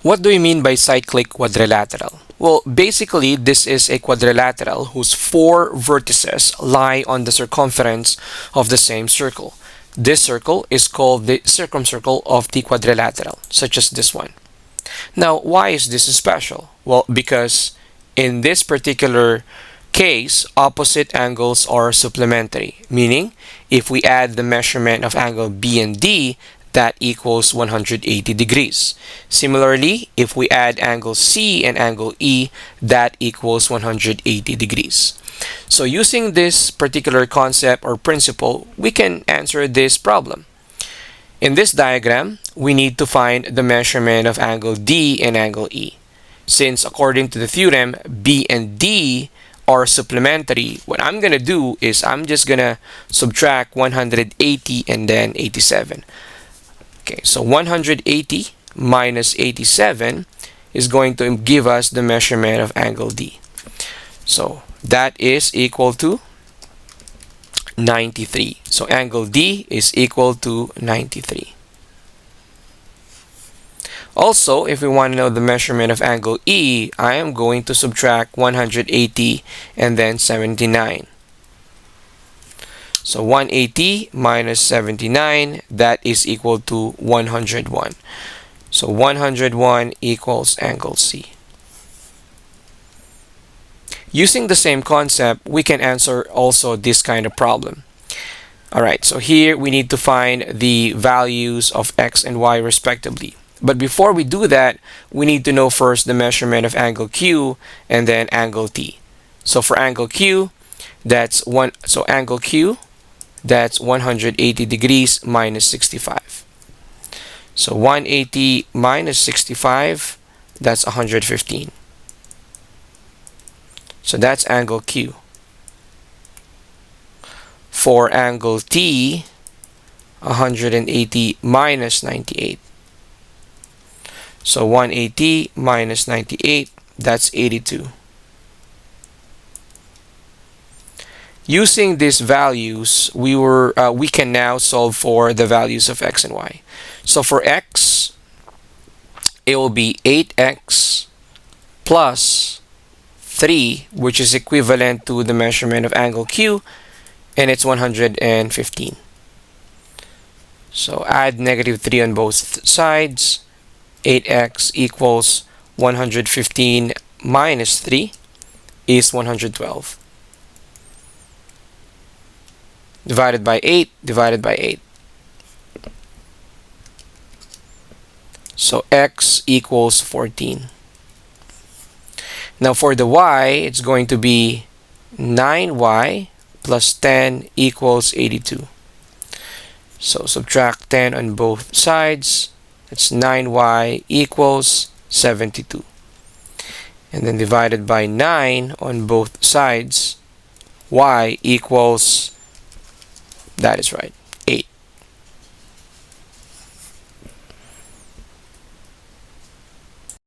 What do we mean by cyclic quadrilateral? Well, basically, this is a quadrilateral whose four vertices lie on the circumference of the same circle. This circle is called the circumcircle of the quadrilateral, such as this one. Now, why is this special? Well, because in this particular case, opposite angles are supplementary, meaning if we add the measurement of angle B and D, that equals 180 degrees. Similarly, if we add angle C and angle E, that equals 180 degrees. So using this particular concept or principle, we can answer this problem. In this diagram, we need to find the measurement of angle D and angle E. Since according to the theorem, B and D are supplementary, what I'm going to do is I'm just going to subtract 180 and then 87. Okay, so 180 minus 87 is going to give us the measurement of angle D. So that is equal to 93. So angle D is equal to 93. Also, if we want to know the measurement of angle E, I am going to subtract 180 and then 79. So 180 minus 79, that is equal to 101. So 101 equals angle C. Using the same concept, we can answer also this kind of problem. Alright, so here we need to find the values of x and y respectively. But before we do that, we need to know first the measurement of angle Q and then angle T. So for angle Q, that's angle Q, that's 180 degrees minus 65. So 180 minus 65, that's 115. So that's angle Q. For angle T, 180 minus 98. So 180 minus 98, that's 82. Using these values, we can now solve for the values of x and y. So for x, it will be 8x plus 3, which is equivalent to the measurement of angle Q, and it's 115. So add negative 3 on both sides. 8x equals 115 minus 3 is 112. Divided by 8, divided by 8. So x equals 14. Now for the y, it's going to be 9y plus 10 equals 82. So subtract 10 on both sides. That's 9y equals 72. And then divided by 9 on both sides, y equals, that is right,